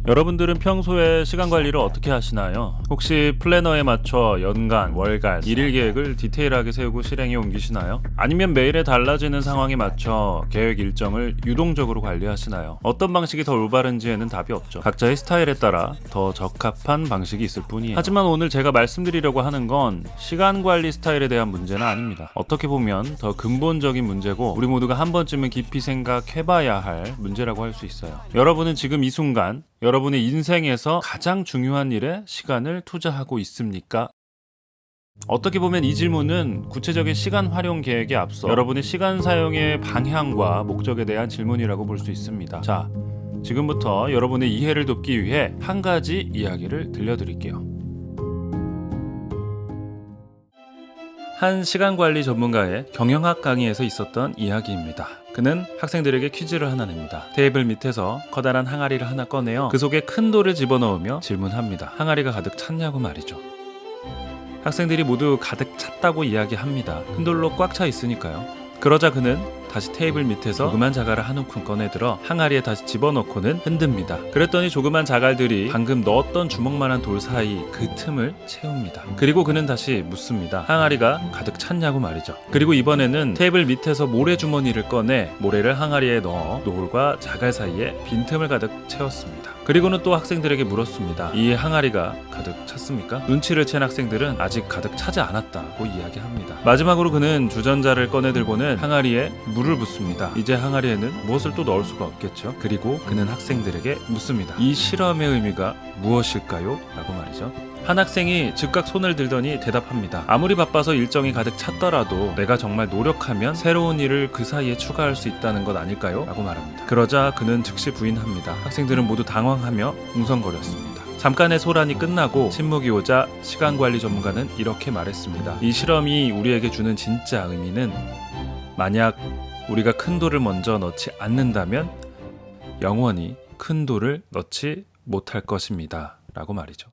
여러분들은 평소에 시간 관리를 어떻게 하시나요? 혹시 플래너에 맞춰 연간, 월간, 일일 계획을 디테일하게 세우고 실행에 옮기시나요? 아니면 매일에 달라지는 상황에 맞춰 계획 일정을 유동적으로 관리하시나요? 어떤 방식이 더 올바른지에는 답이 없죠. 각자의 스타일에 따라 더 적합한 방식이 있을 뿐이에요. 하지만 오늘 제가 말씀드리려고 하는 건 시간 관리 스타일에 대한 문제는 아닙니다. 어떻게 보면 더 근본적인 문제고 우리 모두가 한 번쯤은 깊이 생각해봐야 할 문제라고 할 수 있어요. 여러분은 지금 이 순간 여러분의 인생에서 가장 중요한 일에 시간을 투자하고 있습니까? 어떻게 보면 이 질문은 구체적인 시간 활용 계획에 앞서 여러분의 시간 사용의 방향과 목적에 대한 질문이라고 볼 수 있습니다. 자, 지금부터 여러분의 이해를 돕기 위해 한 가지 이야기를 들려드릴게요. 한 시간관리 전문가의 경영학 강의에서 있었던 이야기입니다. 그는 학생들에게 퀴즈를 하나 냅니다. 테이블 밑에서 커다란 항아리를 하나 꺼내어 그 속에 큰 돌을 집어넣으며 질문합니다. 항아리가 가득 찼냐고 말이죠. 학생들이 모두 가득 찼다고 이야기합니다. 큰 돌로 꽉 차 있으니까요. 그러자 그는 다시 테이블 밑에서 조그만 자갈을 한 움큼 꺼내들어 항아리에 다시 집어넣고는 흔듭니다. 그랬더니 조그만 자갈들이 방금 넣었던 주먹만한 돌 사이 그 틈을 채웁니다. 그리고 그는 다시 묻습니다. 항아리가 가득 찼냐고 말이죠. 그리고 이번에는 테이블 밑에서 모래주머니를 꺼내 모래를 항아리에 넣어 돌과 자갈 사이에 빈틈을 가득 채웠습니다. 그리고는 또 학생들에게 물었습니다. 이 항아리가 가득 찼습니까? 눈치를 챈 학생들은 아직 가득 차지 않았다고 이야기합니다. 마지막으로 그는 주전자를 꺼내 들고는 항아리에 물을 붓습니다. 이제 항아리에는 무엇을 또 넣을 수가 없겠죠. 그리고 그는 학생들에게 묻습니다. 이 실험의 의미가 무엇일까요? 라고 말이죠. 한 학생이 즉각 손을 들더니 대답합니다. 아무리 바빠서 일정이 가득 찼더라도 내가 정말 노력하면 새로운 일을 그 사이에 추가할 수 있다는 것 아닐까요? 라고 말합니다. 그러자 그는 즉시 부인합니다. 학생들은 모두 당황하며 웅성거렸습니다. 잠깐의 소란이 끝나고 침묵이 오자 시간관리 전문가는 이렇게 말했습니다. 이 실험이 우리에게 주는 진짜 의미는 만약 우리가 큰 돌을 먼저 넣지 않는다면 영원히 큰 돌을 넣지 못할 것입니다. 라고 말이죠.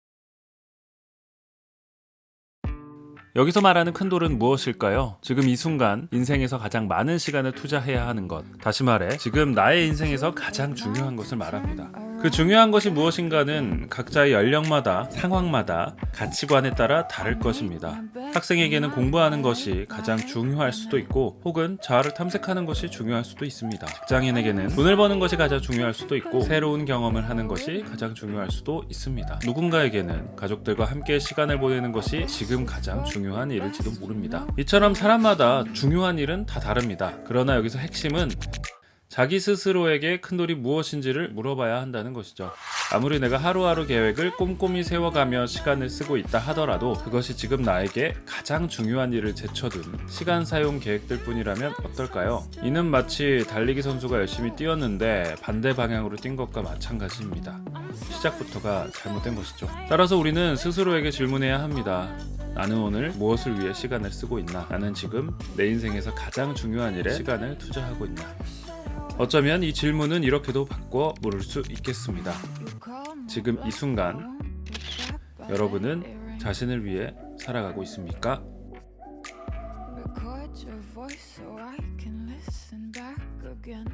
여기서 말하는 큰 돌은 무엇일까요? 지금 이 순간 인생에서 가장 많은 시간을 투자해야 하는 것, 다시 말해 지금 나의 인생에서 가장 중요한 것을 말합니다. 그 중요한 것이 무엇인가는 각자의 연령마다, 상황마다, 가치관에 따라 다를 것입니다. 학생에게는 공부하는 것이 가장 중요할 수도 있고 혹은 자아를 탐색하는 것이 중요할 수도 있습니다. 직장인에게는 돈을 버는 것이 가장 중요할 수도 있고 새로운 경험을 하는 것이 가장 중요할 수도 있습니다. 누군가에게는 가족들과 함께 시간을 보내는 것이 지금 가장 중요한 일일지도 모릅니다. 이처럼 사람마다 중요한 일은 다 다릅니다. 그러나 여기서 핵심은 자기 스스로에게 큰 돌이 무엇인지를 물어봐야 한다는 것이죠. 아무리 내가 하루하루 계획을 꼼꼼히 세워가며 시간을 쓰고 있다 하더라도 그것이 지금 나에게 가장 중요한 일을 제쳐둔 시간 사용 계획들 뿐이라면 어떨까요? 이는 마치 달리기 선수가 열심히 뛰었는데 반대 방향으로 뛴 것과 마찬가지입니다. 시작부터가 잘못된 것이죠. 따라서 우리는 스스로에게 질문해야 합니다. 나는 오늘 무엇을 위해 시간을 쓰고 있나? 나는 지금 내 인생에서 가장 중요한 일에 시간을 투자하고 있나? 어쩌면 이 질문은 이렇게도 바꿔 물을 수 있겠습니다. 지금 이 순간 여러분은 자신을 위해 살아가고 있습니까? Record your voice so I can listen back again.